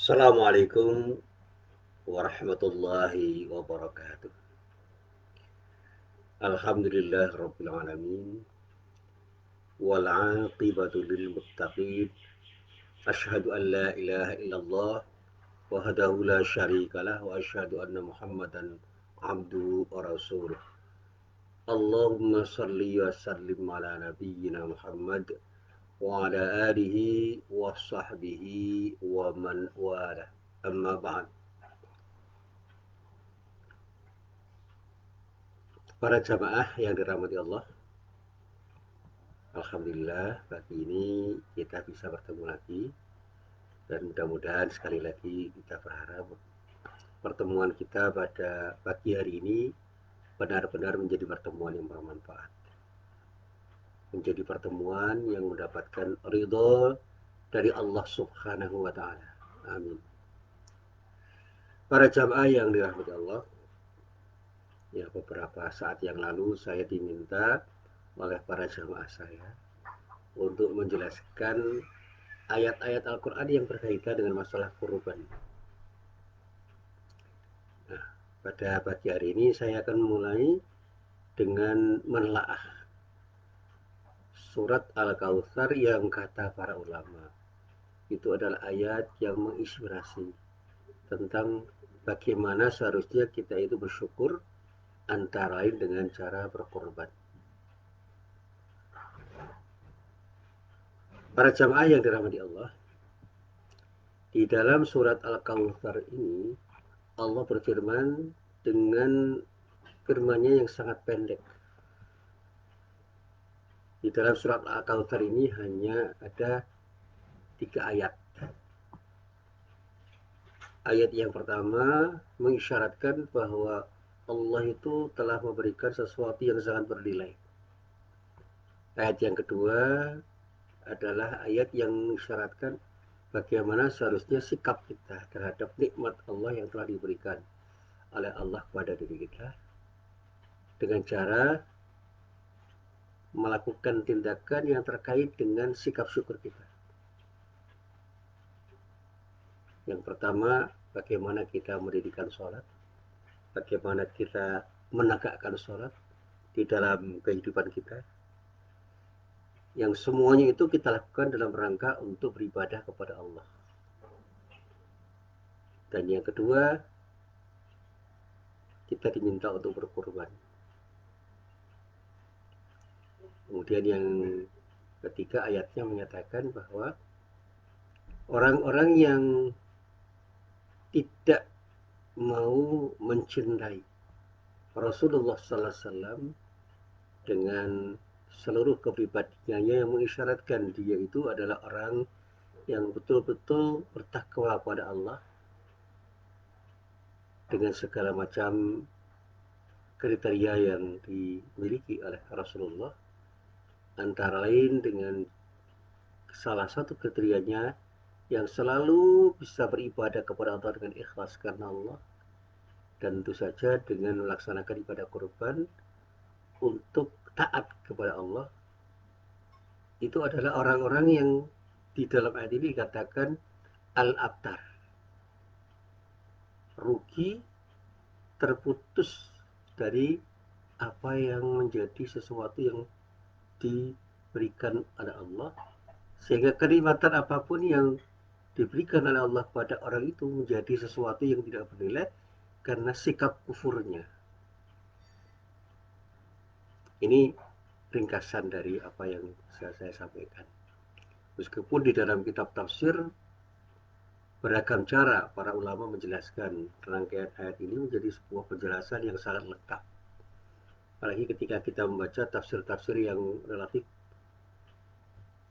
Assalamualaikum warahmatullahi wabarakatuh. Alhamdulillah rabbil alamin wal aqibatu lil muttaqin. Asyhadu an la ilaha illallah wahdahu la syarikalah wa asyhadu anna Muhammadan abduhu wa rasuluh. Allahumma salli wa sallim ala nabiyyina Muhammad wa ala alihi wa sahbihi wa man wala. Amma ba'd. Para jamaah yang dirahmati Allah, alhamdulillah pagi ini kita bisa bertemu lagi dan mudah-mudahan sekali lagi kita berharap pertemuan kita pada pagi hari ini benar-benar menjadi pertemuan yang bermanfaat, menjadi pertemuan yang mendapatkan ridho dari Allah Subhanahu wa taala. Amin. Para jamaah yang dirahmati Allah, ya beberapa saat yang lalu saya diminta oleh para jamaah saya untuk menjelaskan ayat-ayat Al-Quran yang berkaitan dengan masalah kurban. Nah, pada pagi hari ini saya akan mulai dengan menelaah surat Al-Kautsar yang kata para ulama itu adalah ayat yang menginspirasi tentang bagaimana seharusnya kita itu bersyukur antara lain dengan cara berkorban. Para jamaah yang dirahmati Allah, di dalam surat Al-Kautsar ini Allah berfirman dengan firman-Nya yang sangat pendek. Di dalam surat Al-Kautsar ini hanya ada 3 ayat. Ayat yang pertama mengisyaratkan bahwa Allah itu telah memberikan sesuatu yang sangat bernilai. Ayat yang kedua adalah ayat yang mengisyaratkan bagaimana seharusnya sikap kita terhadap nikmat Allah yang telah diberikan oleh Allah kepada diri kita dengan cara melakukan tindakan yang terkait dengan sikap syukur kita. Yang pertama, bagaimana kita mendirikan sholat, bagaimana kita menegakkan sholat di dalam kehidupan kita, yang semuanya itu kita lakukan dalam rangka untuk beribadah kepada Allah. Dan yang kedua, kita diminta untuk berkorban. Kemudian yang ketiga ayatnya menyatakan bahwa orang-orang yang tidak mau mencintai Rasulullah Sallallahu Alaihi Wasallam dengan seluruh kepribadiannya yang mengisyaratkan dia itu adalah orang yang betul-betul bertakwa kepada Allah dengan segala macam kriteria yang dimiliki oleh Rasulullah, antara lain dengan salah satu kriterianya yang selalu bisa beribadah kepada Allah dengan ikhlas karena Allah, dan tentu saja dengan melaksanakan ibadah kurban untuk taat kepada Allah. Itu adalah orang-orang yang di dalam ayat ini dikatakan al-abtar, rugi, terputus dari apa yang menjadi sesuatu yang diberikan oleh Allah, sehingga kenikmatan apapun yang diberikan oleh Allah kepada orang itu menjadi sesuatu yang tidak bernilai karena sikap kufurnya. Ini ringkasan dari apa yang saya sampaikan. Meskipun di dalam kitab tafsir beragam cara para ulama menjelaskan rangkaian ayat ini menjadi sebuah penjelasan yang sangat lengkap. Apalagi ketika kita membaca tafsir-tafsir yang relatif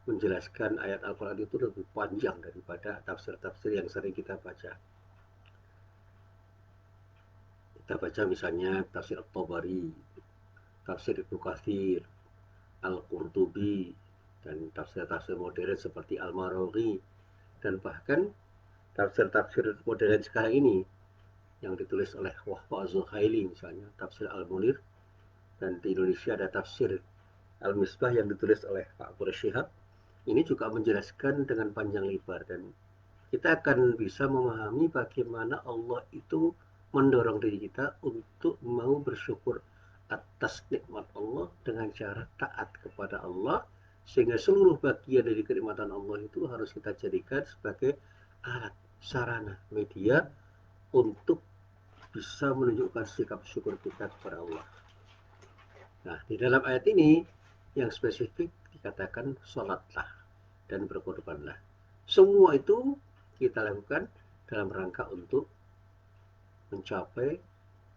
menjelaskan ayat Al-Quran itu lebih panjang daripada tafsir-tafsir yang sering kita baca. Kita baca misalnya tafsir At-Tabari, tafsir Ibnu Katsir, Al-Qurtubi, dan tafsir-tafsir modern seperti Al-Maraghi, dan bahkan tafsir-tafsir modern sekarang ini yang ditulis oleh Wahba Az-Zuhaili, misalnya tafsir Al-Munir, dan di Indonesia ada tafsir Al-Misbah yang ditulis oleh Pak Quraish Shihab. Ini juga menjelaskan dengan panjang lebar dan kita akan bisa memahami bagaimana Allah itu mendorong diri kita untuk mau bersyukur atas nikmat Allah dengan cara taat kepada Allah, sehingga seluruh bagian dari kenikmatan Allah itu harus kita jadikan sebagai alat, sarana, media untuk bisa menunjukkan sikap syukur kita kepada Allah. Nah, di dalam ayat ini yang spesifik dikatakan sholatlah dan berkorbanlah. Semua itu kita lakukan dalam rangka untuk mencapai,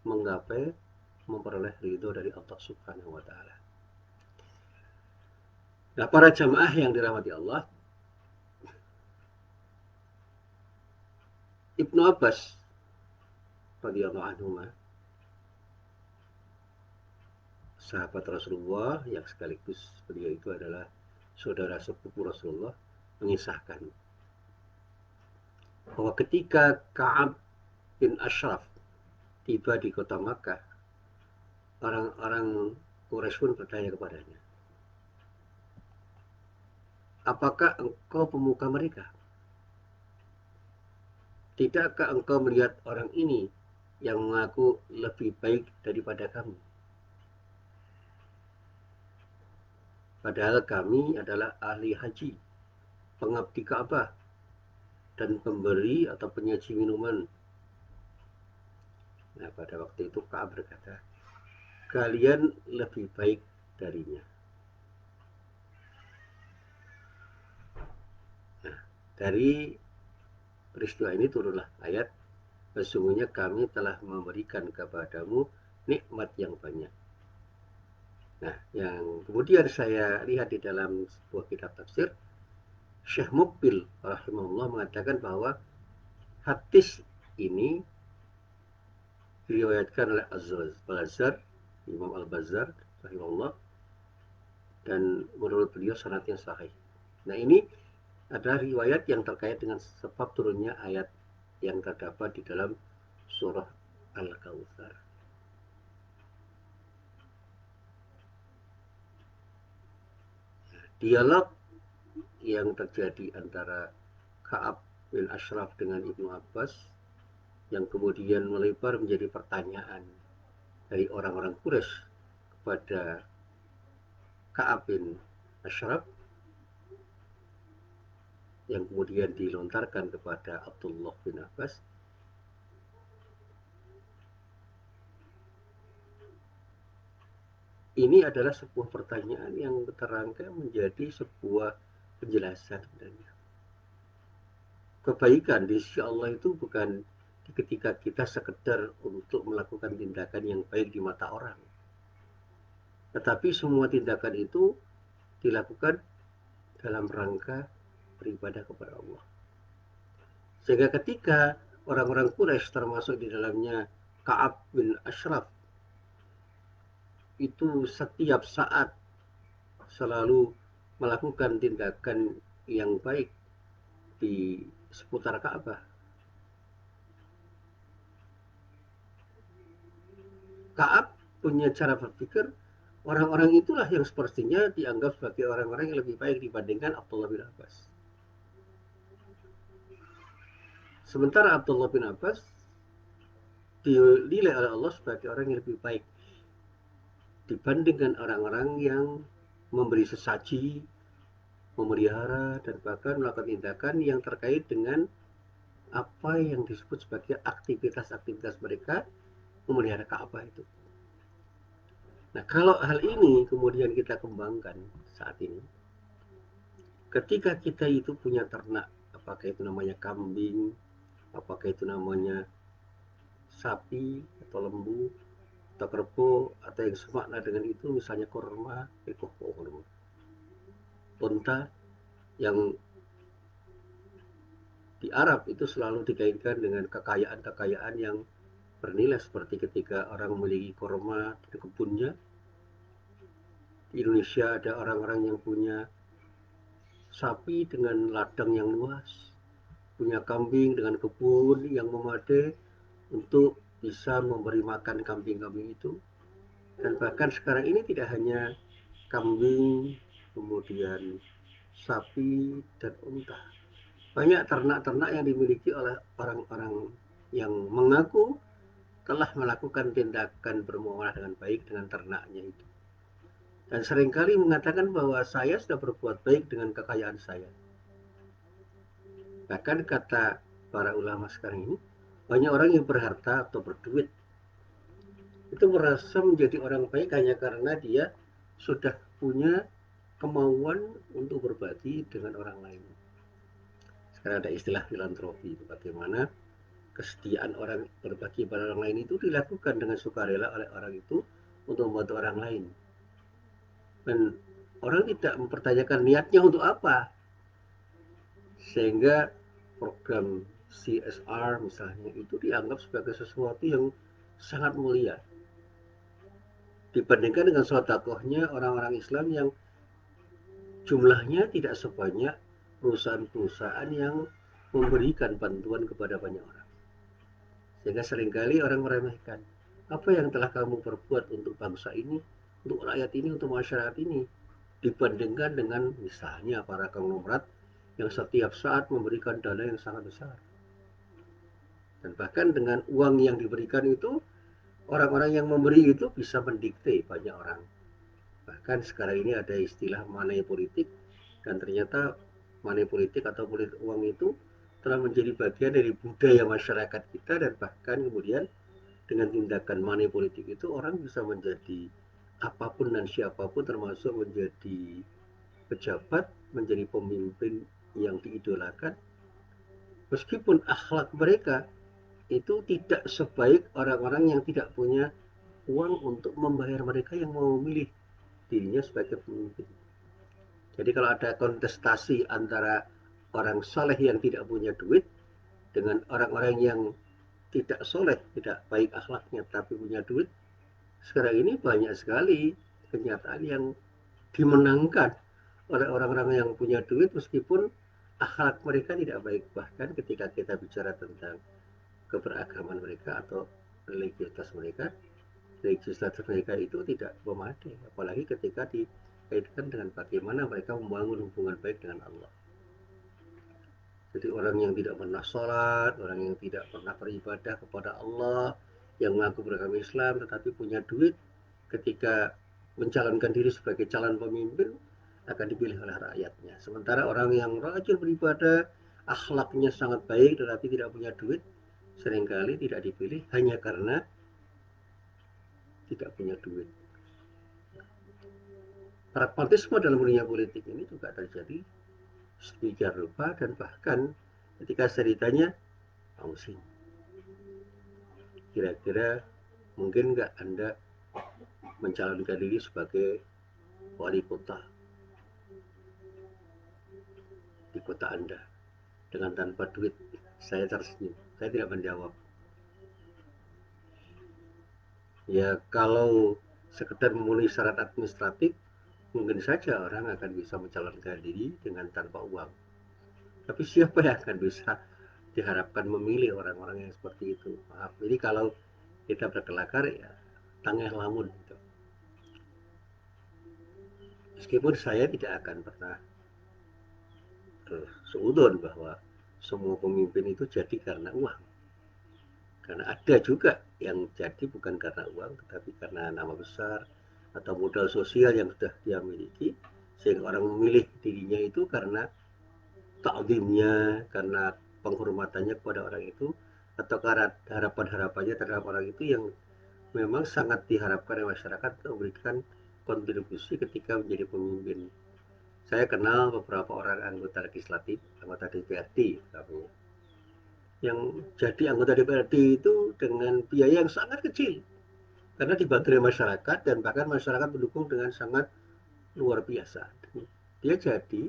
menggapai, memperoleh ridho dari Allah Subhanahu wa Ta'ala. Nah, para jamaah yang dirahmati Allah, Ibnu Abbas radhiyallahu anhu, sahabat Rasulullah yang sekaligus beliau itu adalah saudara sepupu Rasulullah, mengisahkan bahwa ketika Ka'ab bin Ashraf tiba di kota Makkah, orang-orang Quraisy pun bertanya kepadanya, apakah engkau pemuka mereka? Tidakkah engkau melihat orang ini yang mengaku lebih baik daripada kami? Padahal kami adalah ahli haji, pengabdi Ka'bah, dan pemberi atau penyaji minuman. Nah, pada waktu itu Ka'ab berkata, kalian lebih baik darinya. Nah, dari peristiwa ini turunlah ayat, sesungguhnya kami telah memberikan kepadamu nikmat yang banyak. Nah, yang kemudian saya lihat di dalam sebuah kitab tafsir, Syekh Mukbil rahimahullah mengatakan bahwa hadis ini diriwayatkan oleh Al-Bazzar, Imam Al-Bazzar rahimahullah, dan menurut beliau sanadnya sahih. Nah, ini ada riwayat yang terkait dengan sebab turunnya ayat yang terdapat di dalam surah Al-Kautsar. Dialog yang terjadi antara Ka'ab bin Ashraf dengan Ibnu Abbas yang kemudian melebar menjadi pertanyaan dari orang-orang Quraisy kepada Ka'ab bin Ashraf yang kemudian dilontarkan kepada Abdullah bin Abbas. Ini adalah sebuah pertanyaan yang terangkai menjadi sebuah penjelasan sebenarnya. Kebaikan di sisi Allah itu bukan ketika kita sekedar untuk melakukan tindakan yang baik di mata orang, tetapi semua tindakan itu dilakukan dalam rangka beribadah kepada Allah. Sehingga ketika orang-orang Quraisy termasuk di dalamnya Ka'ab bin Ashraf itu setiap saat selalu melakukan tindakan yang baik di seputar Ka'bah, Ka'ab punya cara berpikir, orang-orang itulah yang sepertinya dianggap sebagai orang-orang yang lebih baik dibandingkan Abdullah bin Abbas. Sementara Abdullah bin Abbas dinilai oleh Allah sebagai orang yang lebih baik dibandingkan orang-orang yang memberi sesaji, memelihara, dan bahkan melakukan tindakan yang terkait dengan apa yang disebut sebagai aktivitas-aktivitas mereka memelihara Ka'bah itu. Nah, kalau hal ini kemudian kita kembangkan saat ini, ketika kita itu punya ternak, apakah itu namanya kambing, apakah itu namanya sapi atau lembu atau kerbau, atau yang semakna dengan itu misalnya korma, unta, yang di Arab itu selalu dikaitkan dengan kekayaan-kekayaan yang bernilai, seperti ketika orang memiliki korma di kebunnya. Di Indonesia ada orang-orang yang punya sapi dengan ladang yang luas, punya kambing dengan kebun yang memadai untuk bisa memberi makan kambing-kambing itu. Dan bahkan sekarang ini tidak hanya kambing, kemudian sapi dan unta, Banyak ternak-ternak yang dimiliki oleh orang-orang yang mengaku telah melakukan tindakan bermuamalah dengan baik dengan ternaknya itu. Dan seringkali mengatakan bahwa saya sudah berbuat baik dengan kekayaan saya. Bahkan kata para ulama sekarang ini, banyak orang yang berharta atau berduit itu merasa menjadi orang baik hanya karena dia sudah punya kemauan untuk berbagi dengan orang lain. Sekarang ada istilah filantropi, bagaimana kesetiaan orang berbagi pada orang lain itu dilakukan dengan sukarela oleh orang itu untuk membantu orang lain. Dan orang tidak mempertanyakan niatnya untuk apa. Sehingga program CSR misalnya itu dianggap sebagai sesuatu yang sangat mulia dibandingkan dengan sodakohnya orang-orang Islam yang jumlahnya tidak sebanyak perusahaan-perusahaan yang memberikan bantuan kepada banyak orang. Sehingga seringkali orang meremehkan, apa yang telah kamu perbuat untuk bangsa ini, untuk rakyat ini, untuk masyarakat ini, dibandingkan dengan misalnya para konglomerat yang setiap saat memberikan dana yang sangat besar. Dan bahkan dengan uang yang diberikan itu, orang-orang yang memberi itu bisa mendikte banyak orang. Bahkan sekarang ini ada istilah money politik, dan ternyata money politik atau politik uang itu telah menjadi bagian dari budaya masyarakat kita, dan bahkan kemudian dengan tindakan money politik itu orang bisa menjadi apapun dan siapapun, termasuk menjadi pejabat, menjadi pemimpin yang diidolakan, meskipun akhlak mereka itu tidak sebaik orang-orang yang tidak punya uang untuk membayar mereka yang mau memilih dirinya sebagai pemimpin. Jadi kalau ada kontestasi antara orang soleh yang tidak punya duit dengan orang-orang yang tidak soleh, tidak baik akhlaknya tapi punya duit, sekarang ini banyak sekali kenyataan yang dimenangkan oleh orang-orang yang punya duit meskipun akhlak mereka tidak baik. Bahkan ketika kita bicara tentang keberagaman mereka atau religiusitas mereka, religiusitas mereka itu tidak memadai, apalagi ketika dikaitkan dengan bagaimana mereka membangun hubungan baik dengan Allah. Jadi orang yang tidak pernah sholat, orang yang tidak pernah beribadah kepada Allah, yang mengaku beragama Islam tetapi punya duit, ketika mencalonkan diri sebagai calon pemimpin akan dipilih oleh rakyatnya. Sementara orang yang rajin beribadah, akhlaknya sangat baik tetapi tidak punya duit, seringkali tidak dipilih hanya karena tidak punya duit. Pragmatisme dalam dunia politik ini juga terjadi sedemikian rupa, dan bahkan ketika saya ditanya, Ausing, kira-kira mungkin nggak Anda mencalonkan diri sebagai wali kota di kota Anda dengan tanpa duit? Saya tersenyum, saya tidak menjawab. Ya kalau sekedar memenuhi syarat administratif, mungkin saja orang akan bisa mencalonkan diri dengan tanpa uang. Tapi siapa yang akan bisa diharapkan memilih orang-orang yang seperti itu? Maaf, jadi kalau kita berkelakar ya tangeh lamun gitu. Meskipun saya tidak akan pernah seudon bahwa semua pemimpin itu jadi karena uang. Karena ada juga yang jadi bukan karena uang, tetapi karena nama besar atau modal sosial yang sudah dia miliki, sehingga orang memilih dirinya itu karena taklimnya, karena penghormatannya kepada orang itu, atau karena harapan-harapannya terhadap orang itu yang memang sangat diharapkan oleh masyarakat untuk memberikan kontribusi ketika menjadi pemimpin. Saya kenal beberapa orang anggota legislatif, anggota DPRD, yang jadi anggota DPRD itu dengan biaya yang sangat kecil karena dibantu oleh masyarakat, dan bahkan masyarakat mendukung dengan sangat luar biasa. Dia jadi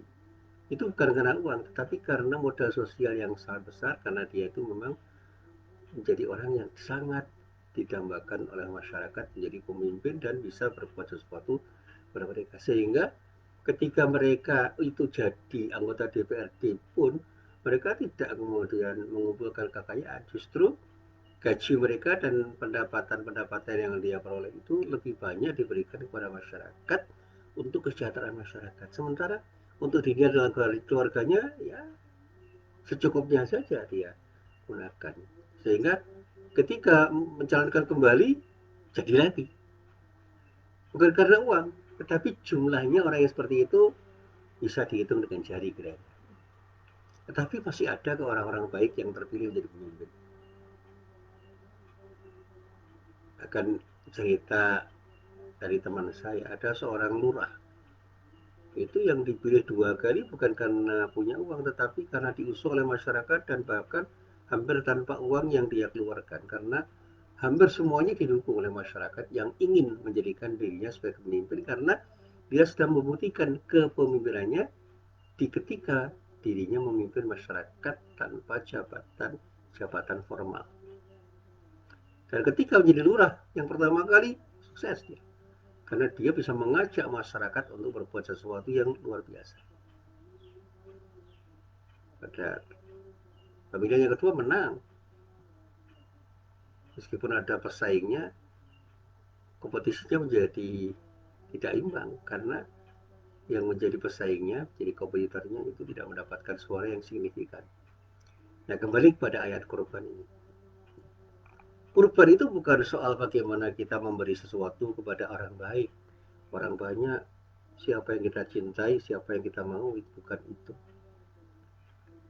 itu bukan karena uang, tetapi karena modal sosial yang sangat besar, karena dia itu memang menjadi orang yang sangat didambakan oleh masyarakat menjadi pemimpin dan bisa berbuat sesuatu kepada mereka. Sehingga ketika mereka itu jadi anggota DPRD pun mereka tidak kemudian mengumpulkan kekayaan, justru gaji mereka dan pendapatan-pendapatan yang dia peroleh itu lebih banyak diberikan kepada masyarakat untuk kesejahteraan masyarakat. Sementara untuk dirinya dan keluarganya ya secukupnya saja dia gunakan. Sehingga ketika mencalonkan kembali, jadi lagi. Bukan karena uang, tetapi jumlahnya orang yang seperti itu bisa dihitung dengan jari kira. Tetapi masih ada ke orang-orang baik yang terpilih menjadi pemimpin. Akan cerita dari teman saya, ada seorang lurah. Itu yang dipilih 2 kali bukan karena punya uang, tetapi karena diusung oleh masyarakat dan bahkan hampir tanpa uang yang dia keluarkan. Karena hampir semuanya didukung oleh masyarakat yang ingin menjadikan dirinya sebagai pemimpin karena dia sedang membuktikan kepemimpinannya di ketika dirinya memimpin masyarakat tanpa jabatan formal. Dan ketika menjadi lurah yang pertama kali, sukses dia. Karena dia bisa mengajak masyarakat untuk berbuat sesuatu yang luar biasa. Pada pemilihan yang kedua menang. Meskipun ada pesaingnya, kompetisinya menjadi tidak imbang karena yang menjadi pesaingnya, jadi kompetitornya itu tidak mendapatkan suara yang signifikan. Nah, kembali kepada ayat kurban ini. Kurban itu bukan soal bagaimana kita memberi sesuatu kepada orang baik, orang banyak, siapa yang kita cintai, siapa yang kita mau, bukan itu.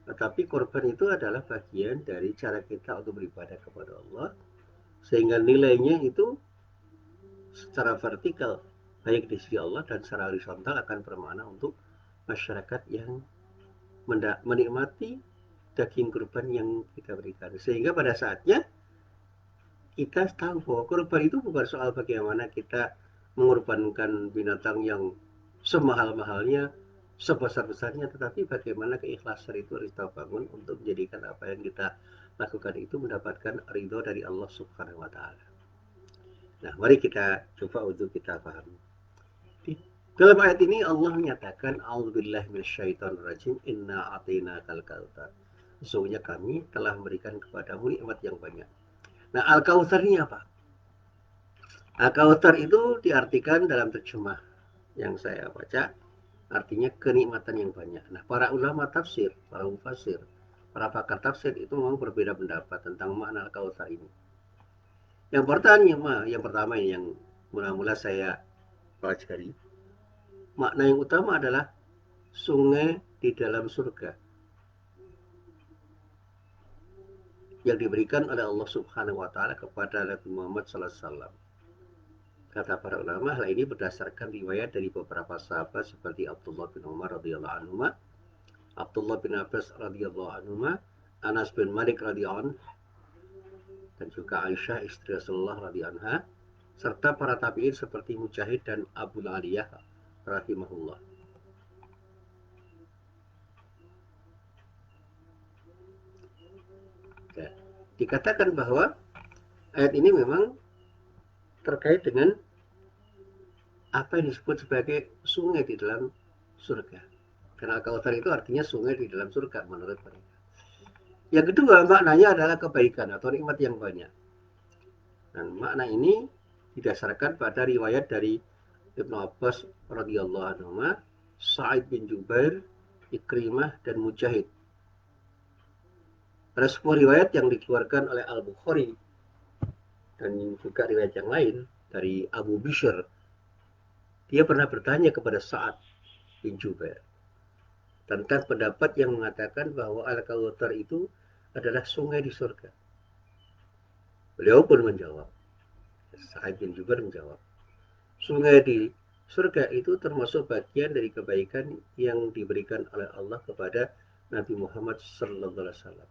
Tetapi korban itu adalah bagian dari cara kita untuk beribadah kepada Allah, sehingga nilainya itu secara vertikal, baik di sisi Allah dan secara horizontal akan bermakna untuk masyarakat yang menikmati daging kurban yang kita berikan. Sehingga pada saatnya kita tahu bahwa kurban itu bukan soal bagaimana kita mengorbankan binatang yang semahal-mahalnya, sebesar-besarnya, tetapi bagaimana keikhlasan itu harus kita bangun untuk menjadikan apa yang kita lakukan itu mendapatkan ridho dari Allah Subhanahu wa Ta'ala. Nah, mari kita coba untuk kita pahami. Dalam ayat ini Allah menyatakan A'udzubillahi minasyaitonirrajim, inna a'tainakal kautsar. Sesungguhnya kami telah memberikan kepadamu nikmat yang banyak. Nah, al-kautsar ini apa? Al-kautsar itu diartikan dalam terjemah yang saya baca, artinya kenikmatan yang banyak. Nah, para ulama tafsir, para mufassir, para pakar tafsir itu memang berbeda pendapat tentang makna al-kautsar ini. Yang pertama yang mula-mula saya pelajari, makna yang utama adalah sungai di dalam surga yang diberikan oleh Allah Subhanahu wa Ta'ala kepada Nabi Muhammad sallallahu alaihi wasallam. Kata para ulama, hal ini berdasarkan riwayat dari beberapa sahabat seperti Abdullah bin Umar radhiyallahu anhu, Abdullah bin Abbas radhiyallahu anhu, Anas bin Malik radhiyallahu anhu, dan juga Aisyah istri Rasulullah radhiyallahu anha, serta para tabi'in seperti Mujahid dan Abu Aliyah rahimahullah. Ya, dikatakan bahwa ayat ini memang terkait dengan apa yang disebut sebagai sungai di dalam surga. Karena Al-Kautsar itu artinya sungai di dalam surga menurut mereka. Yang kedua, maknanya adalah kebaikan atau nikmat yang banyak. Dan makna ini didasarkan pada riwayat dari Ibnu Abbas radhiyallahu anhu, Sa'id bin Jubair, Ikrimah, dan Mujahid. Ada sebuah riwayat yang dikeluarkan oleh Al-Bukhari dan juga riwayat yang lain dari Abu Bishr. Dia pernah bertanya kepada Sa'ad bin Jubair tentang pendapat yang mengatakan bahwa Al-Kautsar itu adalah sungai di surga. Beliau pun menjawab, Sa'id bin Jubair menjawab, sungai di surga itu termasuk bagian dari kebaikan yang diberikan oleh Allah kepada Nabi Muhammad sallallahu alaihi wasallam.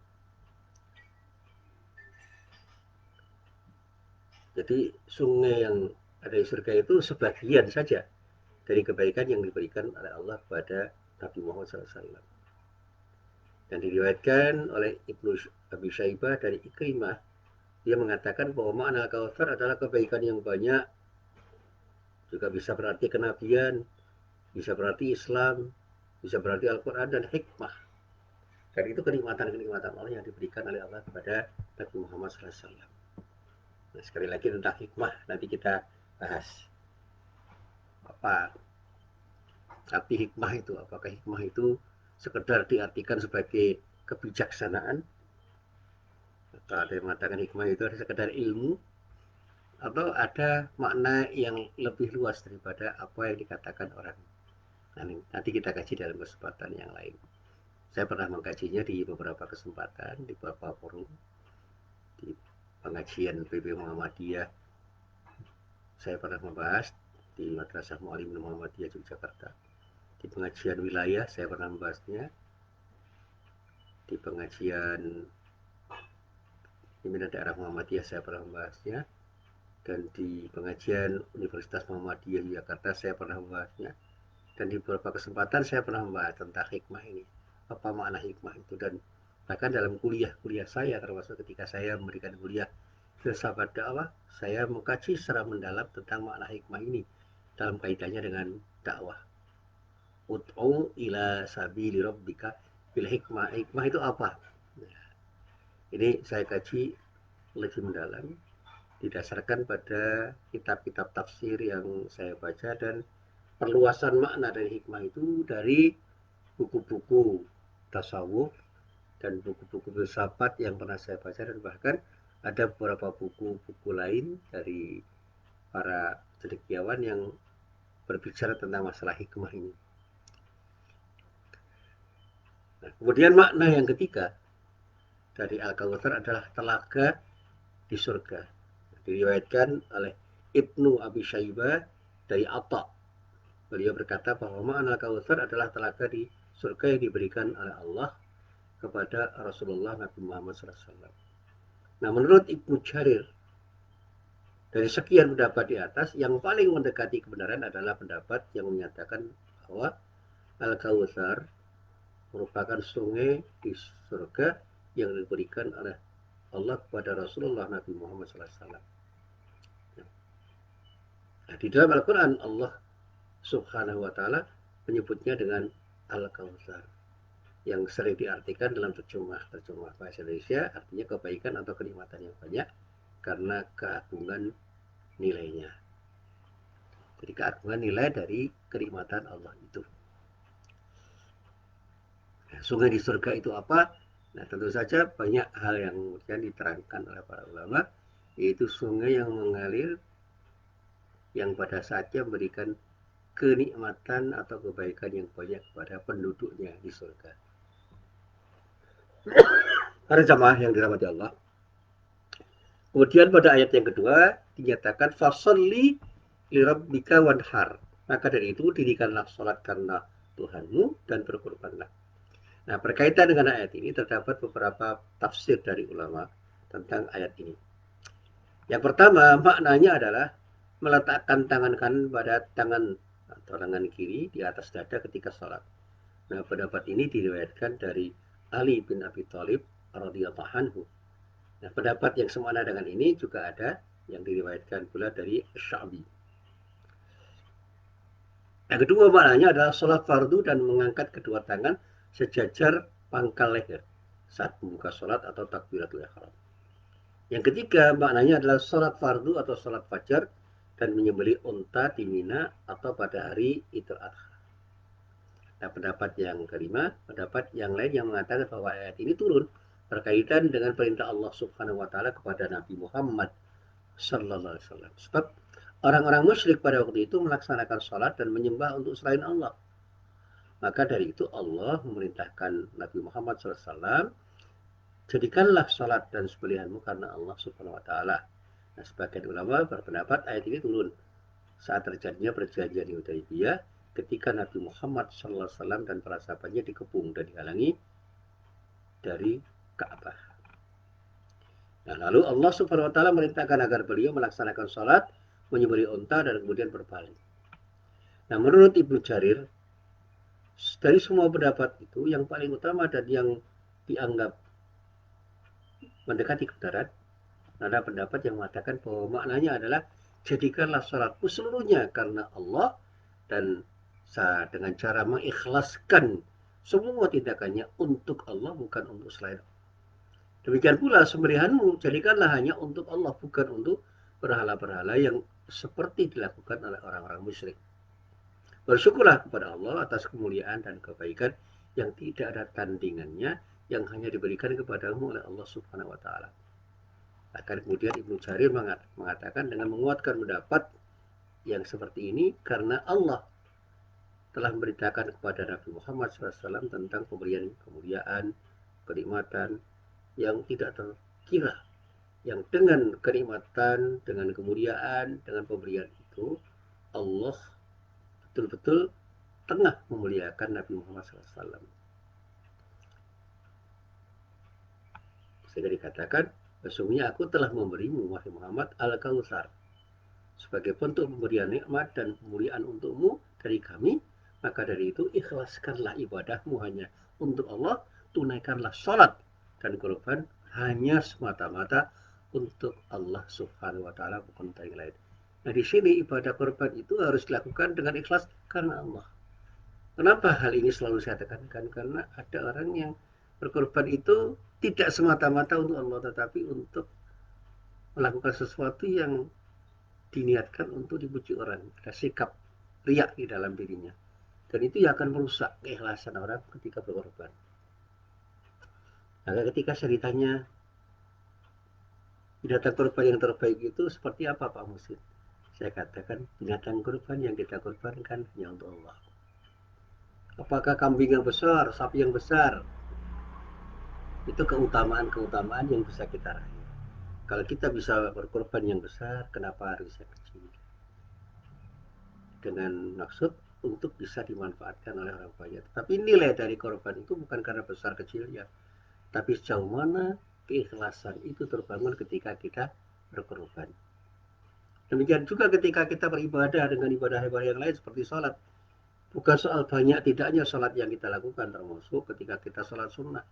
Jadi sungai yang ada di surga itu sebagian saja dari kebaikan yang diberikan oleh Allah kepada Nabi Muhammad sallallahu alaihi wasallam. Dan diriwayatkan oleh Ibnu Abi Syaibah dari Ikrimah, dia mengatakan bahwa makna Kautsar adalah kebaikan yang banyak, juga bisa berarti kenabian, bisa berarti Islam, bisa berarti Al-Quran dan hikmah. Dan itu kenikmatan-kenikmatan Allah yang diberikan oleh Allah kepada Nabi Muhammad SAW. Nah, sekali lagi tentang hikmah nanti kita bahas. Apa arti hikmah itu? Apakah hikmah itu sekedar diartikan sebagai kebijaksanaan, atau ada yang mengatakan hikmah itu ada sekedar ilmu, atau ada makna yang lebih luas daripada apa yang dikatakan orang. Nanti kita kaji dalam kesempatan yang lain. Saya pernah mengkajinya di beberapa kesempatan, di beberapa forum, di pengajian PP Muhammadiyah. Saya pernah membahas di Madrasah Mu'allimin Muhammadiyah Yogyakarta. Di pengajian wilayah saya pernah membahasnya. Di pengajian pimpinan daerah Muhammadiyah saya pernah membahasnya. Dan di pengajian Universitas Muhammadiyah Yogyakarta saya pernah membahasnya. Dan di beberapa kesempatan saya pernah membahas tentang hikmah ini. Apa makna hikmah itu, dan bahkan dalam kuliah saya, termasuk ketika saya memberikan kuliah filsafat dakwah, saya mengkaji secara mendalam tentang makna hikmah ini dalam kaitannya dengan dakwah. Ud'u ila sabili rabbika bil hikmah. Hikmah itu apa? Ini saya kaji lebih mendalam didasarkan pada kitab-kitab tafsir yang saya baca, dan perluasan makna dari hikmah itu dari buku-buku tasawuf dan buku-buku filsafat yang pernah saya baca, dan bahkan ada beberapa buku-buku lain dari para cendekiawan yang berbicara tentang masalah hikmah ini. Nah, kemudian makna yang ketiga dari Al-Kautsar adalah telaga di surga. Diriwayatkan oleh Ibnu Abi Syaibah dari Atta. Beliau berkata bahwa makna Al-Kautsar adalah telaga di surga yang diberikan oleh Allah kepada Rasulullah Nabi Muhammad SAW. Nah, menurut Ibnu Jarir, dari sekian pendapat di atas, yang paling mendekati kebenaran adalah pendapat yang menyatakan bahwa Al-Kautsar merupakan sungai di surga yang diberikan oleh Allah kepada Rasulullah Nabi Muhammad SAW. Nah, di dalam Al-Quran Allah Subhanahu wa Ta'ala menyebutnya dengan Al-Kautsar, yang sering diartikan dalam terjemah bahasa Indonesia artinya kebaikan atau kenikmatan yang banyak karena keagungan nilainya. Jadi keagungan nilai dari kenikmatan Allah itu. Nah, sungai di surga itu apa? Nah, tentu saja banyak hal yang kemudian diterangkan oleh para ulama, yaitu sungai yang mengalir yang pada saatnya memberikan kenikmatan atau kebaikan yang banyak kepada penduduknya di surga. Para jamaah yang dirahmati Allah. Kemudian pada ayat yang kedua dinyatakan fasolli lirabbika wanhar. Maka dari itu dirikanlah sholat karena Tuhanmu dan berkorbanlah. Nah, berkaitan dengan ayat ini terdapat beberapa tafsir dari ulama tentang ayat ini. Yang pertama, maknanya adalah meletakkan tangan kanan pada tangan atau lengan kiri di atas dada ketika sholat. Nah, pendapat ini diriwayatkan dari Ali bin Abi Thalib radhiyallahu anhu. Nah, pendapat yang semana dengan ini juga ada yang diriwayatkan pula dari Sya'bi. Yang kedua maknanya adalah sholat fardu dan mengangkat kedua tangan sejajar pangkal leher saat membuka sholat atau takbiratul ihram. Yang ketiga maknanya adalah sholat fardu atau sholat fajar dan menyembelih unta di Mina atau pada hari Idul Adha. Nah, pendapat yang kelima, pendapat yang lain yang mengatakan bahwa ayat ini turun berkaitan dengan perintah Allah Subhanahu wa Ta'ala kepada Nabi Muhammad Sallallahu Alaihi Wasallam. Sebab orang-orang musyrik pada waktu itu melaksanakan sholat dan menyembah untuk selain Allah. Maka dari itu Allah memerintahkan Nabi Muhammad SAW, jadikanlah sholat dan sembelihanmu karena Allah Subhanahu wa Ta'ala. Nah, sebagian ulama berpendapat ayat ini turun saat terjadinya perjanjian Hudaybiyah ketika Nabi Muhammad SAW dan para sahabatnya dikepung dan dihalangi dari Ka'bah. Nah, lalu Allah Subhanahu wa Ta'ala merintahkan agar beliau melaksanakan sholat, menyembelih unta dan kemudian berpaling. Nah, menurut Ibnu Jarir, dari semua pendapat itu yang paling utama dan yang dianggap mendekati kebenaran ada pendapat yang mengatakan bahwa maknanya adalah jadikanlah sholatmu seluruhnya karena Allah dan dengan cara mengikhlaskan semua tindakannya untuk Allah, bukan untuk selain Allah. Demikian pula sembelihanmu jadikanlah hanya untuk Allah, bukan untuk berhala-berhala yang seperti dilakukan oleh orang-orang musyrik. Bersyukurlah kepada Allah atas kemuliaan dan kebaikan yang tidak ada tandingannya yang hanya diberikan kepadamu oleh Allah Subhanahu wa taala. Akan kemudian Ibnu Jarir mengatakan dengan menguatkan pendapat yang seperti ini karena Allah telah memberitakan kepada Nabi Muhammad SAW tentang pemberian kemuliaan, kenikmatan yang tidak terkira, yang dengan kenikmatan, dengan kemuliaan, dengan pemberian itu Allah betul-betul tengah memuliakan Nabi Muhammad SAW. Sehingga dikatakan, sesungguhnya aku telah memberimu, wahai Muhammad, Al-Kautsar sebagai bentuk pemberian nikmat dan kemuliaan untukmu dari kami, maka dari itu ikhlaskanlah ibadahmu hanya untuk Allah, tunaikanlah sholat dan kurban hanya semata-mata untuk Allah Subhanahu wa taala, bukan untuk yang lain. Nah, di sini ibadah kurban itu harus dilakukan dengan ikhlas karena Allah. Kenapa hal ini selalu saya tekankan? Karena ada orang yang berkorban itu tidak semata-mata untuk Allah, tetapi untuk melakukan sesuatu yang diniatkan untuk dipuji orang. Ada sikap riak di dalam dirinya. Dan itu yang akan merusak keikhlasan orang ketika berkorban. Maka ketika saya ditanya, binatang korban yang terbaik itu seperti apa Pak Musid? Saya katakan, binatang korban yang kita korbankan hanya untuk Allah. Apakah kambing yang besar, sapi yang besar, itu keutamaan-keutamaan yang bisa kita raih. Kalau kita bisa berkorban yang besar, kenapa harus yang kecil? Dengan maksud untuk bisa dimanfaatkan oleh orang banyak. Tapi nilai dari korban itu bukan karena besar kecilnya, tapi sejauh mana keikhlasan itu terbangun ketika kita berkorban. Demikian juga ketika kita beribadah dengan ibadah-ibadah yang lain seperti sholat. Bukan soal banyak tidaknya sholat yang kita lakukan, termasuk ketika kita sholat sunnah.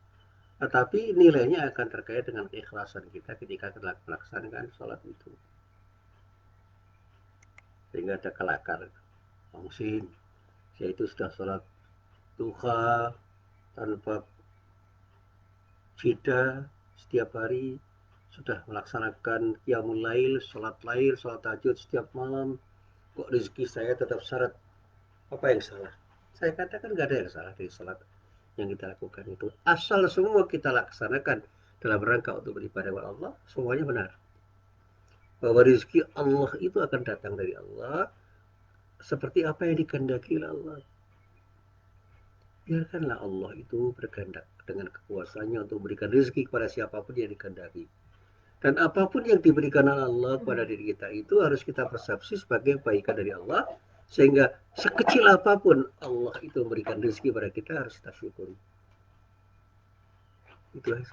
Tetapi nilainya akan terkait dengan keikhlasan kita ketika kita melaksanakan sholat itu. Sehingga ada kelakar. Mungkin yaitu sudah sholat duha tanpa jeda setiap hari, sudah melaksanakan qiyamul lail, sholat tahajud setiap malam, kok rezeki saya tetap syarat. Apa yang salah? Saya katakan nggak ada yang salah dari sholat yang kita lakukan itu. Asal semua kita laksanakan dalam rangka untuk beribadah kepada Allah, semuanya benar. Bahwa rezeki Allah itu akan datang dari Allah seperti apa yang dikehendaki oleh Allah. Biarkanlah Allah itu berkehendak dengan kekuasaannya untuk memberikan rezeki kepada siapapun yang dikehendaki. Dan apapun yang diberikan oleh Allah kepada diri kita itu harus kita persepsi sebagai kebaikan dari Allah, sehingga sekecil apapun Allah itu memberikan rezeki pada kita harus kita syukuri. Itu aja.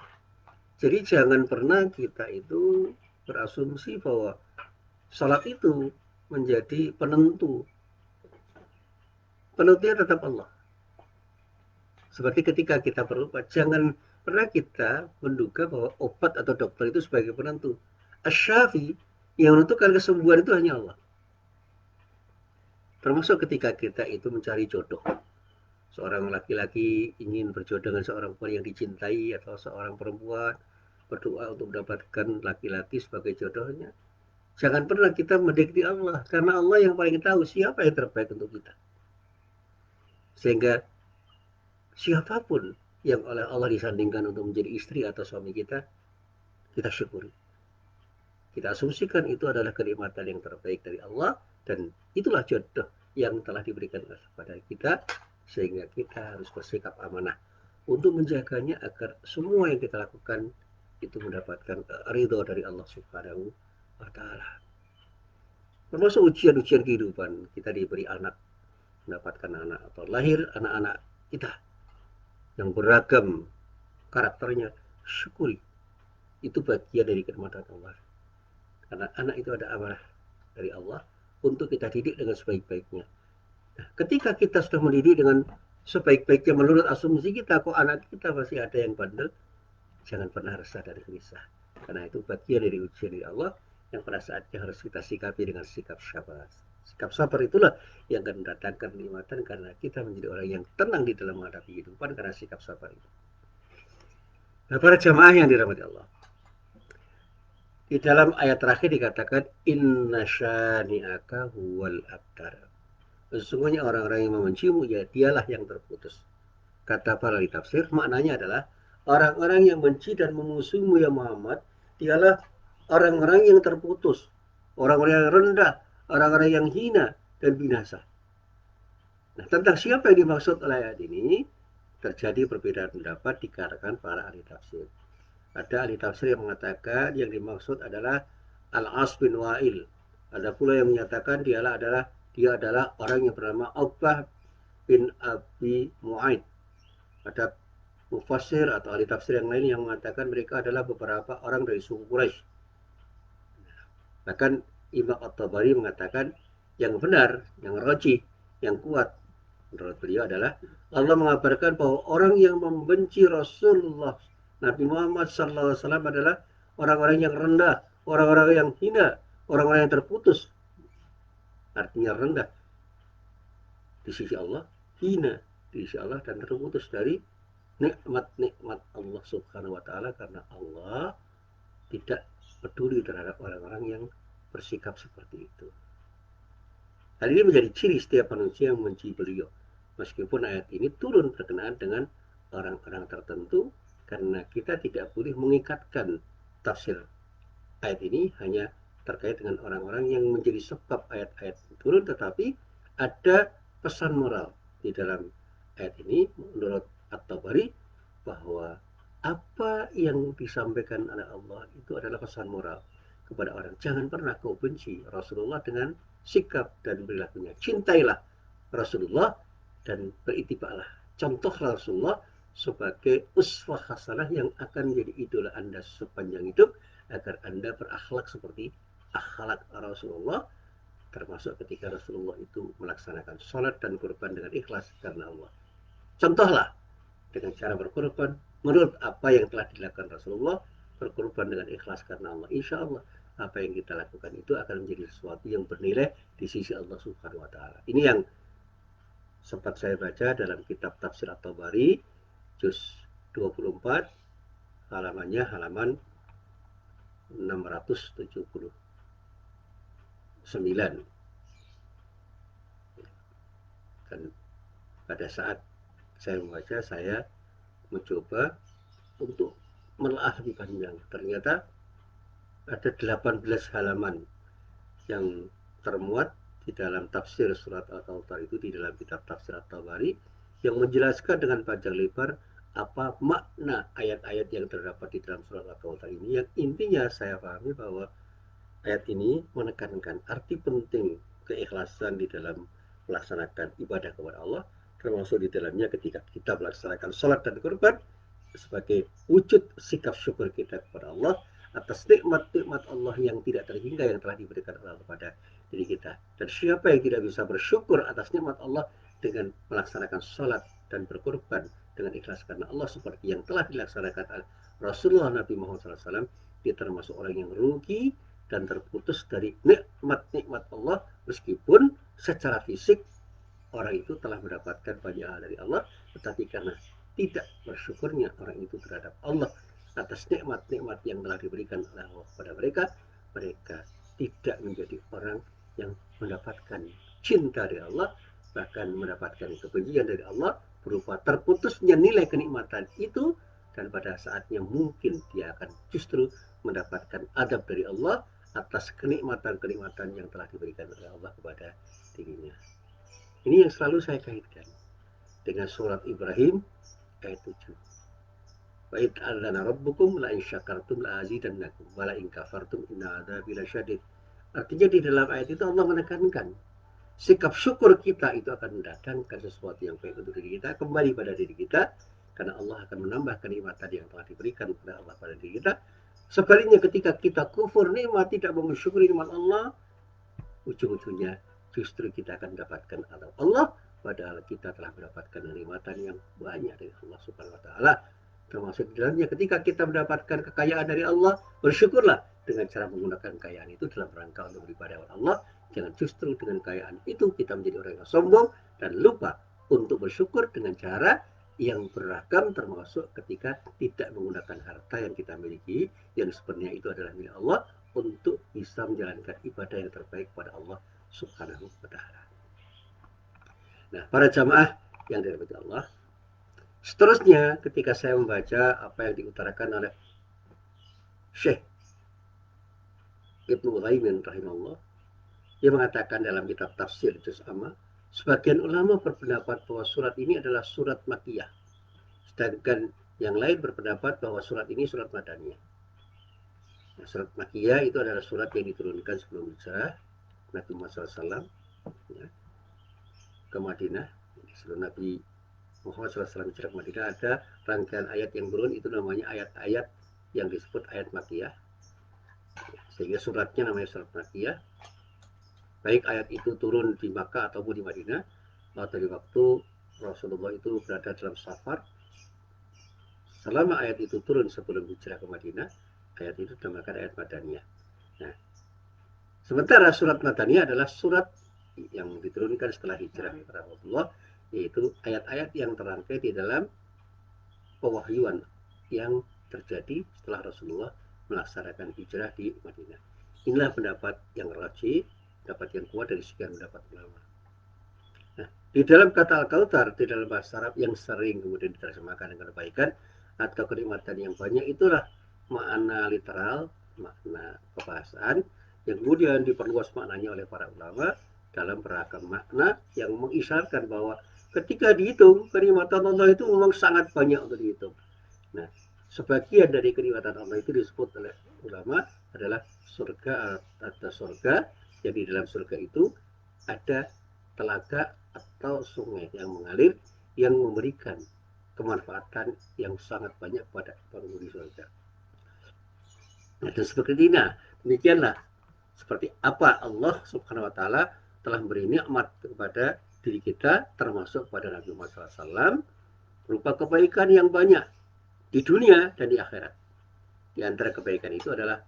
Jadi jangan pernah kita itu berasumsi bahwa salat itu menjadi penentu. Penentunya tetap Allah. Seperti ketika kita berobat, jangan pernah kita menduga bahwa obat atau dokter itu sebagai penentu. Asy-Syafi yang menentukan kesembuhan itu hanya Allah. Termasuk ketika kita itu mencari jodoh. Seorang laki-laki ingin berjodoh dengan seorang perempuan yang dicintai, atau seorang perempuan berdoa untuk mendapatkan laki-laki sebagai jodohnya. Jangan pernah kita mendekati Allah, karena Allah yang paling tahu siapa yang terbaik untuk kita. Sehingga siapapun yang oleh Allah disandingkan untuk menjadi istri atau suami kita, kita syukuri. Kita asumsikan itu adalah kenikmatan yang terbaik dari Allah, dan itulah jodoh yang telah diberikan kepada kita, sehingga kita harus bersikap amanah untuk menjaganya agar semua yang kita lakukan itu mendapatkan ridho dari Allah Subhanahu wa taala. Termasuk ujian-ujian kehidupan, kita diberi anak, mendapatkan anak atau lahir anak-anak kita yang beragam karakternya, syukuri. Itu bagian dari kenikmatan Allah. Karena anak itu ada amanah dari Allah untuk kita didik dengan sebaik-baiknya. Nah, ketika kita sudah mendidik dengan sebaik-baiknya menurut asumsi kita, kok anak kita masih ada yang bandel, jangan pernah resah dan gelisah. Karena itu bagian dari ujian dari Allah yang pada saatnya harus kita sikapi dengan sikap sabar. Sikap sabar itulah yang akan mendatangkan kenikmatan, karena kita menjadi orang yang tenang di dalam menghadapi kehidupan karena sikap sabar itu. Nah, para jamaah yang dirahmati Allah, di dalam ayat terakhir dikatakan inna syani'aka huwal abtar. Sesungguhnya orang-orang yang membencimu, ya dialah yang terputus. Kata para ahli tafsir, maknanya adalah Orang-orang yang benci dan memusuhimu ya Muhammad, dialah orang-orang yang terputus, orang-orang yang rendah, orang-orang yang hina dan binasa. Nah, tentang siapa yang dimaksud oleh ayat ini, terjadi perbedaan pendapat di kalangan para ahli tafsir. Ada ahli tafsir yang mengatakan yang dimaksud adalah Al-As bin Wa'il. Ada pula yang menyatakan dia adalah orang yang bernama Uqbah bin Abi Mu'aid. Ada mufassir atau ahli tafsir yang lain yang mengatakan mereka adalah beberapa orang dari suku Quraisy. Bahkan Imam At-Tabari mengatakan yang benar, yang rajih, yang kuat menurut beliau adalah Allah mengabarkan bahwa orang yang membenci Rasulullah Nabi Muhammad SAW adalah orang-orang yang rendah, orang-orang yang hina, orang-orang yang terputus. Artinya rendah di sisi Allah, hina di sisi Allah, dan terputus dari nikmat-nikmat Allah Subhanahu wa Ta'ala, karena Allah tidak peduli terhadap orang-orang yang bersikap seperti itu. Hal ini menjadi ciri setiap manusia yang membenci beliau. Meskipun ayat ini turun berkenaan dengan orang-orang tertentu, karena kita tidak boleh mengikatkan tafsir ayat ini hanya terkait dengan orang-orang yang menjadi sebab ayat-ayat turun, tetapi ada pesan moral di dalam ayat ini menurut At-Tabari, bahwa apa yang disampaikan oleh Allah itu adalah pesan moral kepada orang. Jangan pernah kau benci Rasulullah dengan sikap dan perilakunya. Cintailah Rasulullah dan beritibaklah. Contoh Rasulullah sebagai uswah hasanah yang akan menjadi idola Anda sepanjang hidup, agar Anda berakhlak seperti akhlak Rasulullah, termasuk ketika Rasulullah itu melaksanakan sholat dan kurban dengan ikhlas karena Allah. Contohlah dengan cara berkorban menurut apa yang telah dilakukan Rasulullah, berkorban dengan ikhlas karena Allah. Insya Allah apa yang kita lakukan itu akan menjadi sesuatu yang bernilai di sisi Allah Subhanahu wa Ta'ala. Ini yang sempat saya baca dalam kitab Tafsir At-Tabari juz 24, halamannya halaman 679. Dan pada saat saya membaca, saya mencoba untuk menelaah lebih panjang. Ternyata ada 18 halaman yang termuat di dalam tafsir surat Al-Kautsar itu, di dalam kitab Tafsir At-Tabari, yang menjelaskan dengan panjang lebar apa makna ayat-ayat yang terdapat di dalam surat Al-Kautsar ini. Yang intinya saya pahami bahwa ayat ini menekankan arti penting keikhlasan di dalam melaksanakan ibadah kepada Allah, termasuk di dalamnya ketika kita melaksanakan sholat dan kurban, sebagai wujud sikap syukur kita kepada Allah atas nikmat-nikmat Allah yang tidak terhingga yang telah diberikan Allah kepada diri kita. Dan siapa yang tidak bisa bersyukur atas nikmat Allah dengan melaksanakan sholat dan berkorban dengan ikhlas karena Allah seperti yang telah dilaksanakan Rasulullah Nabi Muhammad SAW, dia termasuk orang yang rugi dan terputus dari nikmat-nikmat Allah, meskipun secara fisik orang itu telah mendapatkan banyak hal dari Allah, tetapi karena tidak bersyukurnya orang itu terhadap Allah atas nikmat-nikmat yang telah diberikan oleh Allah kepada mereka, mereka tidak menjadi orang yang mendapatkan cinta dari Allah, bahkan mendapatkan kebencian dari Allah berupa terputusnya nilai kenikmatan itu, dan pada saatnya mungkin dia akan justru mendapatkan adab dari Allah atas kenikmatan-kenikmatan yang telah diberikan oleh Allah kepada dirinya. Ini yang selalu saya kaitkan dengan surat Ibrahim ayat 7. Wa id adzana rabbukum la in syakartum la azidannakum wa la in kafartum inna adzabi lasyadid. Artinya di dalam ayat itu Allah menekankan sikap syukur kita itu akan mendatangkan sesuatu yang baik untuk diri kita, kembali pada diri kita, karena Allah akan menambah kenikmatan yang telah diberikan kepada Allah pada diri kita. Sebaliknya ketika kita kufur nikmat, tidak mensyukuri nikmat Allah, ujung-ujungnya justru kita akan mendapatkan azab Allah, padahal kita telah mendapatkan kenikmatan yang banyak dari Allah Subhanahu wa Ta'ala. Termasuk di dalamnya ketika kita mendapatkan kekayaan dari Allah, bersyukurlah dengan cara menggunakan kekayaan itu dalam rangka untuk beribadah kepada Allah. Jangan justru dengan kekayaan itu kita menjadi orang yang sombong dan lupa untuk bersyukur dengan cara yang beragam, termasuk ketika tidak menggunakan harta yang kita miliki, yang sebenarnya itu adalah milik Allah, untuk bisa menjalankan ibadah yang terbaik kepada Allah Subhanahu wa Ta'ala. Nah, para jamaah yang dirahmati Allah, Seterusnya, ketika saya membaca apa yang diutarakan oleh Syekh Ibnu Utsaimin rahimahullah, dia mengatakan dalam kitab tafsir Juz Amma, sebagian ulama berpendapat bahwa surat ini adalah surat Makkiyah, sedangkan yang lain berpendapat bahwa surat ini surat Madaniyah. Nah, surat Makkiyah itu adalah surat yang diturunkan sebelum hijrah Nabi Muhammad SAW ya, ke Madinah. Sebelum Nabi Muhammad SAW hijrah ke Madinah, ada rangkaian ayat yang turun, itu namanya ayat-ayat yang disebut ayat Makkiyah, sehingga suratnya namanya surat Makkiyah. Baik ayat itu turun di Makkah ataupun di Madinah, dari waktu Rasulullah itu berada dalam safar. Selama ayat itu turun sebelum hijrah ke Madinah, ayat itu dinamakan ayat Madaniyah. Nah, sementara surat Madaniyah adalah surat yang diturunkan setelah hijrah kepada Rasulullah, yaitu ayat-ayat yang terangkai di dalam pewahyuan yang terjadi setelah Rasulullah melaksanakan hijrah di Madinah. Inilah pendapat yang rajih, pendapat yang kuat dari sekian pendapat ulama. Nah, di dalam kata Al-Kautsar, di dalam bahasa Arab yang sering kemudian diterjemahkan dengan kebaikan atau kenikmatan yang banyak, itulah makna literal, makna kebahasaan yang kemudian diperluas maknanya oleh para ulama dalam beragam makna yang mengisyaratkan bahwa ketika dihitung kenikmatan Allah itu memang sangat banyak untuk dihitung. Nah, sebagian dari kenikmatan Allah itu disebut oleh ulama adalah surga, ada surga, jadi dalam surga itu ada telaga atau sungai yang mengalir yang memberikan kemanfaatan yang sangat banyak pada penghuni surga. Nah, dan seperti ini, nah, demikianlah seperti apa Allah Subhanahu wa taala telah memberi nikmat kepada diri kita, termasuk pada Nabi Muhammad SAW, berupa kebaikan yang banyak di dunia dan di akhirat. Di antara kebaikan itu adalah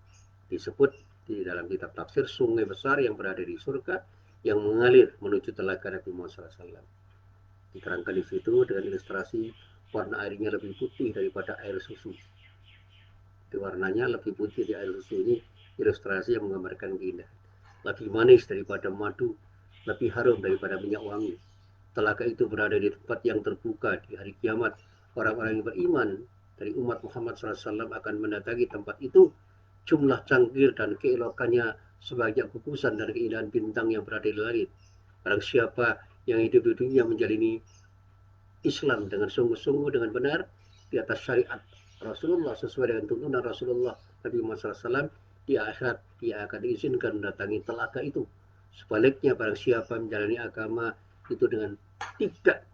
disebut di dalam kitab tafsir sungai besar yang berada di surga yang mengalir menuju telaga Nabi Muhammad SAW. Diterangkan di situ dengan ilustrasi warna airnya lebih putih daripada air susu. Di warnanya lebih putih dari air susu, ini ilustrasi yang menggambarkan keindahan. Lebih manis daripada madu, lebih harum daripada minyak wangi. Telaga itu berada di tempat yang terbuka di hari kiamat. Orang-orang yang beriman dari umat Muhammad SAW akan mendatangi tempat itu. Jumlah cangkir dan keelokannya sebanyak gugusan dan keindahan bintang yang berada di langit. Barang siapa yang hidup di dunia menjalani Islam dengan sungguh-sungguh, dengan benar, di atas syariat Rasulullah, sesuai dengan tuntunan Rasulullah Nabi Muhammad SAW, di akhirat dia akan diizinkan mendatangi telaga itu. Sebaliknya, barang siapa menjalani agama itu dengan tidak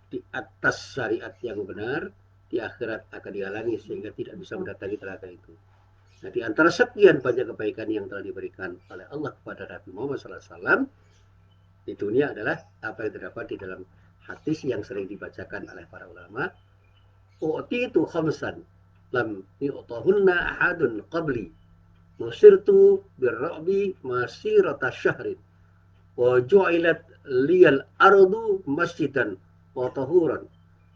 di atas syariat yang benar, di akhirat akan dihalangi sehingga tidak bisa mendatangi telaga itu. Nah, di antara sekian banyak kebaikan yang telah diberikan oleh Allah kepada Nabi Muhammad SAW di dunia adalah apa yang terdapat di dalam hadis yang sering dibacakan oleh para ulama. U'titu khamsan lam yu'tahunna ahadun qabli. Nusirtu birra'bi masirata syahrin. Wa ju'ilat liyal ardu masjidan wa tahuran.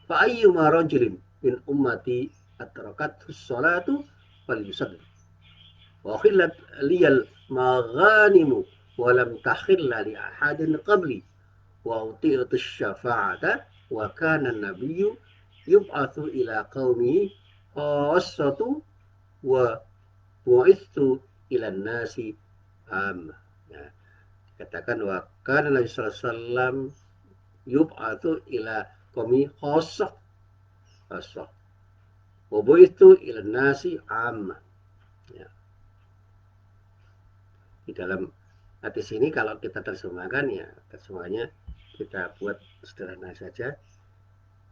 Fa ayyuma rajulin min ummati atrakathu salatu falyusalli. وأخلت لي المغانم ولم تخل لأحد قبلي وأطيعت الشفاعة وكان النبي يبعث إلى قومه خاصة وبعثت إلى الناس عامة. Nah, katakan wa kana Nabi sallallahu alaihi wasallam yub'atsu ila qaumi khassah wa bu'itsu ila nasi ammah. Ya. Di dalam hadis ini kalau kita terjemahkan, ya terjemahannya kita buat sederhana saja.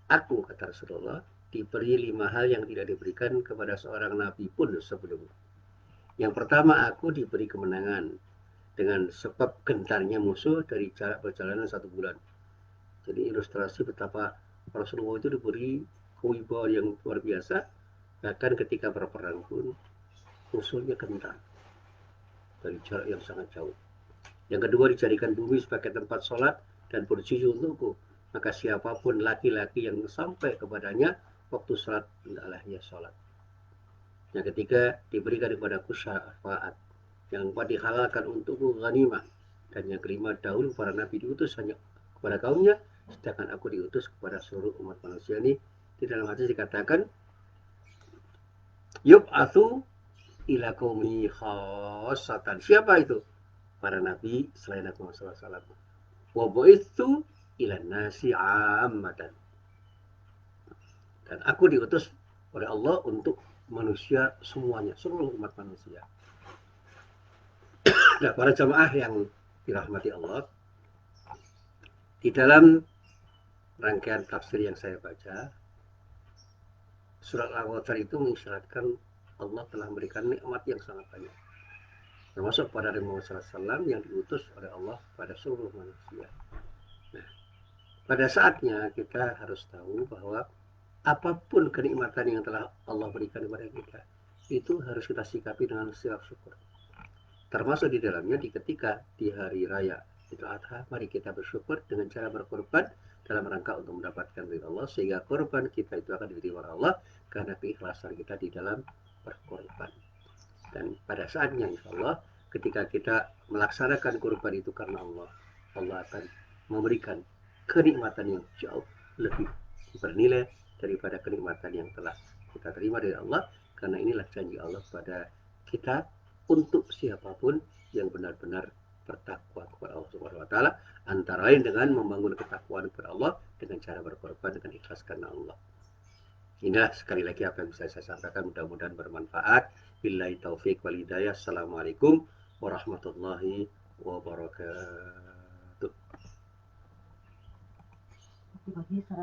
Aku, kata Rasulullah, diberi 5 hal yang tidak diberikan kepada seorang nabi pun sebelumnya. Yang pertama, aku diberi kemenangan dengan sebab gentarnya musuh dari jarak perjalanan 1 bulan. Jadi ilustrasi betapa Rasulullah itu diberi kewibawaan yang luar biasa, bahkan ketika berperang pun musuhnya gentar dari jarak yang sangat jauh. Yang kedua, dijadikan bumi sebagai tempat sholat dan bersujud untukku. Maka siapapun laki-laki yang sampai kepadanya waktu sholat, hendaklah ia sholat. Yang ketiga, diberikan kepadaku syafaat. Yang keempat, dihalalkan untukku ghanimah. Dan yang kelima, dahulu para nabi diutus hanya kepada kaumnya, sedangkan aku diutus kepada seluruh umat manusia. Ini Di dalam hadis dikatakan yub'atsu ila qaumi khassatan. Siapa itu? Para nabi selain Nabi Muhammad SAW. Wa bu'itsu ila nasi ammatan. Dan aku diutus oleh Allah untuk manusia semuanya, seluruh umat manusia. Nah, para jamaah yang dirahmati Allah, di dalam rangkaian tafsir yang saya baca, surat Al-Ghafir itu mengisyaratkan Allah telah memberikan nikmat yang sangat banyak. Termasuk pada Nabi Muhammad SAW yang diutus oleh Allah pada seluruh manusia. Nah, pada saatnya kita harus tahu bahwa apapun kenikmatan yang telah Allah berikan kepada kita, itu harus kita sikapi dengan siap syukur. Termasuk di dalamnya ketika di hari raya Idul Adha, mari kita bersyukur dengan cara berkorban dalam rangka untuk mendapatkan ridha Allah, sehingga korban kita itu akan diterima oleh Allah karena keikhlasan kita di dalam berkorban. Dan pada saatnya insya Allah ketika kita melaksanakan korban itu karena Allah, Allah akan memberikan kenikmatan yang jauh lebih bernilai daripada kenikmatan yang telah kita terima dari Allah, karena inilah janji Allah pada kita untuk siapapun yang benar-benar bertakwa kepada Allah Subhanahu wa taala, antara lain dengan membangun ketakwaan kepada Allah dengan cara berkorban dengan ikhlas karena Allah. Inilah sekali lagi apa yang bisa saya sampaikan, mudah-mudahan bermanfaat. Billahi taufik wal hidayah. Assalamualaikum warahmatullahi wabarakatuh.